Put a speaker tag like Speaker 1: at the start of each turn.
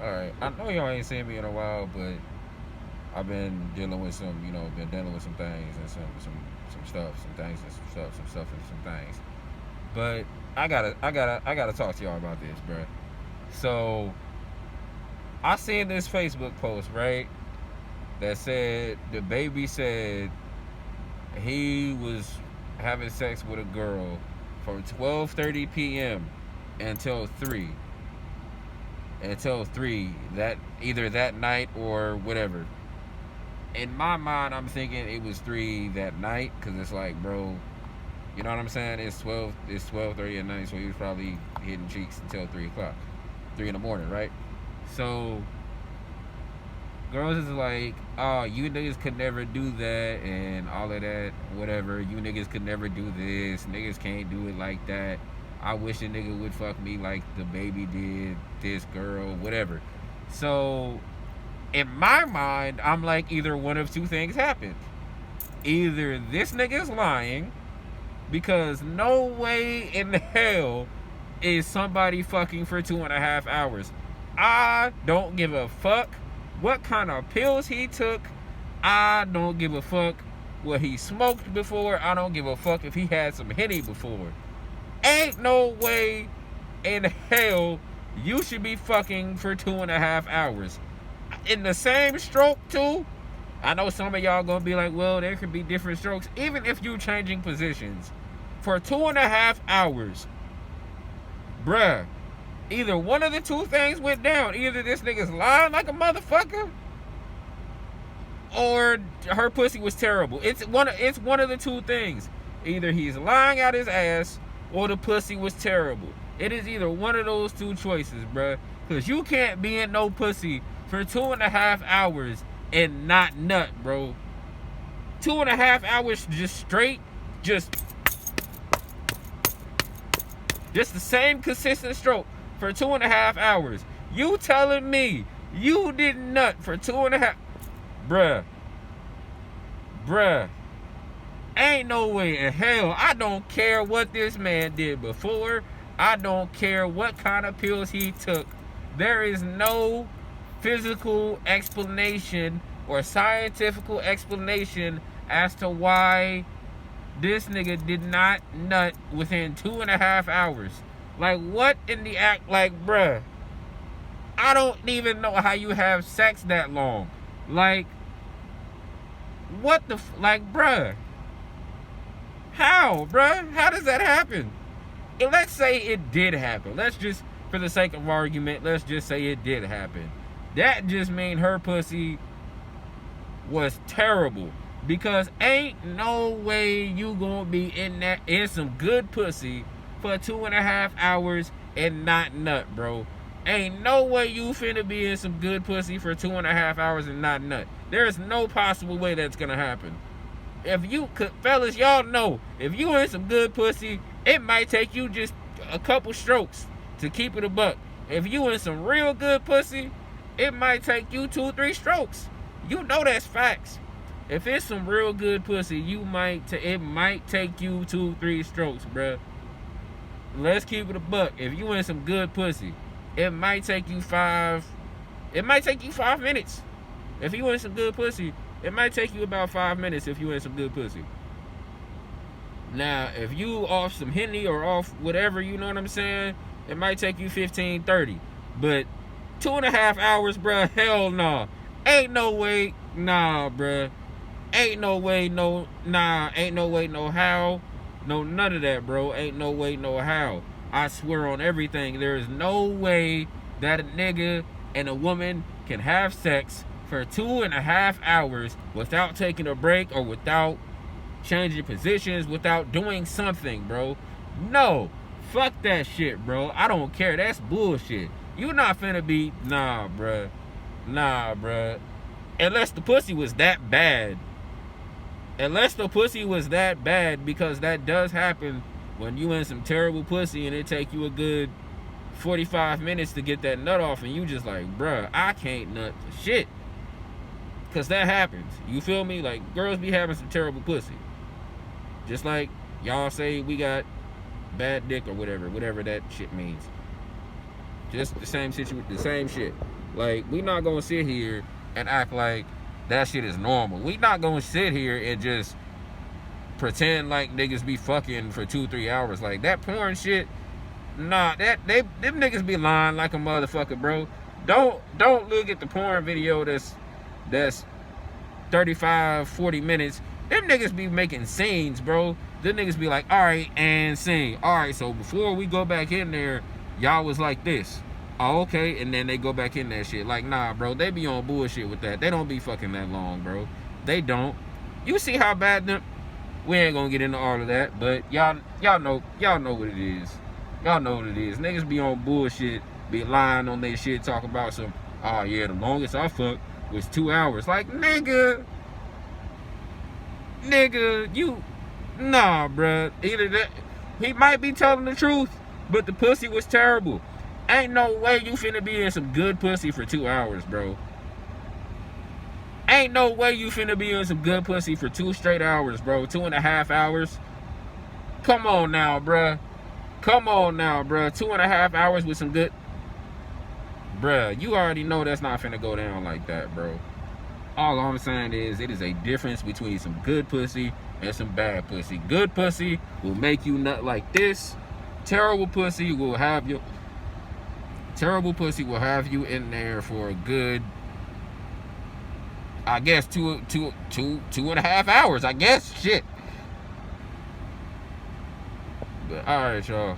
Speaker 1: Alright, I know y'all ain't seen me in a while, but I've been dealing with some, some things and some stuff, some things and some stuff and some things. But I gotta talk to y'all about this, bruh. So I seen this Facebook post, right? That said the baby said he was having sex with a girl from 12:30 p.m. until 3 that either that night or whatever. In my mind, I'm thinking it was 3 that night because it's like, bro, you know what I'm saying? It's 12:30 at night, so he was probably hitting cheeks until 3 o'clock, 3 in the morning, right? So girls is like, oh, you niggas could never do that and all of that, whatever. You niggas could never do this. Niggas can't do it like that. I wish a nigga would fuck me like the baby did this girl, whatever. So in my mind, I'm like, either one of two things happened. Either this nigga is lying, because no way in hell is somebody fucking for 2.5 hours. I don't give a fuck what kind of pills he took. I don't give a fuck what he smoked before. I don't give a fuck if he had some Henny before. Ain't no way in hell you should be fucking for 2.5 hours. In the same stroke, too. I know some of y'all gonna be like, well, there could be different strokes. Even if you changing positions for 2.5 hours, bruh, either one of the two things went down. Either this nigga's lying like a motherfucker, or her pussy was terrible. It's one of the two things. Either he's lying out his ass, or the pussy was terrible. It is either one of those two choices, bruh. Because you can't be in no pussy for 2.5 hours and not nut, bro. 2.5 hours just straight, just the same consistent stroke for 2.5 hours. You telling me you didn't nut for 2.5? Bruh. Ain't no way in hell. I don't care what this man did before. I don't care what kind of pills he took. There is no physical explanation or scientific explanation as to why this nigga did not nut within 2.5 hours. Like, what in the act? Like, bruh, I don't even know how you have sex that long. Like, what the like, bruh, how, bruh? How does that happen? And let's say it did happen. Let's just, for the sake of argument, let's just say it did happen. That just mean her pussy was terrible. Because ain't no way you gonna be in some good pussy for 2.5 hours and not nut, bro. Ain't no way you finna be in some good pussy for 2.5 hours and not nut. There's no possible way that's gonna happen. If you could, fellas, y'all know, if you in some good pussy, it might take you just a couple strokes to keep it a buck. If you in some real good pussy, it might take you 2-3 strokes. You know that's facts. If it's some real good pussy, it might take you 2-3 strokes, bruh. Let's keep it a buck. If you in some good pussy, it might take you 5 minutes. If you in some good pussy, it might take you about 5 minutes if you in some good pussy. Now, if you off some Henny or off whatever, you know what I'm saying, it might take you 15, 30. But 2.5 hours, bruh, hell no. Ain't no way, nah, bruh. Ain't no way, no, nah, ain't no way, no how. No, none of that, bro. Ain't no way, no how. I swear on everything, there is no way that a nigga and a woman can have sex for 2.5 hours without taking a break or without changing positions, without doing something, bro. No. Fuck that shit, bro. I don't care. That's bullshit. You not finna be, nah, bruh. Nah, bruh. Unless the pussy was that bad. Because that does happen when you in some terrible pussy and it take you a good 45 minutes to get that nut off and you just like, bruh, I can't nut for shit. Because that happens. You feel me? Like, girls be having some terrible pussy. Just like y'all say we got bad dick or whatever that shit means. Just the same situation, the same shit. Like, we not gonna sit here and act like that shit is normal. We not gonna sit here and just pretend like niggas be fucking for 2-3 hours. Like, that porn shit, nah, them niggas be lying like a motherfucker, bro. Don't look at the porn video that's 35, 40 minutes. Them niggas be making scenes, bro. Them niggas be like, all right, and scene. All right, so before we go back in there, y'all was like this. Oh, okay, and then they go back in that shit. Like, nah, bro, they be on bullshit with that. They don't be fucking that long, bro. They don't. You see how bad them... We ain't gonna get into all of that, but y'all know what it is. Y'all know what it is. Niggas be on bullshit, be lying on their shit, talking about some, oh yeah, the longest I fucked was 2 hours. Like, nigga, you, nah, bruh. Either that, he might be telling the truth, but the pussy was terrible. Ain't no way you finna be in some good pussy for 2 hours, bro. Ain't no way you finna be in some good pussy for 2 straight hours, bro. 2.5 hours. Come on now, bruh. Come on now, bruh. 2.5 hours with some good... Bruh, you already know that's not finna go down like that, bro. All I'm saying is, it is a difference between some good pussy and some bad pussy. Good pussy will make you nut like this. Terrible pussy will have you... Terrible pussy will have you in there for a good... I guess 2.5 hours, I guess. Shit. But alright, y'all.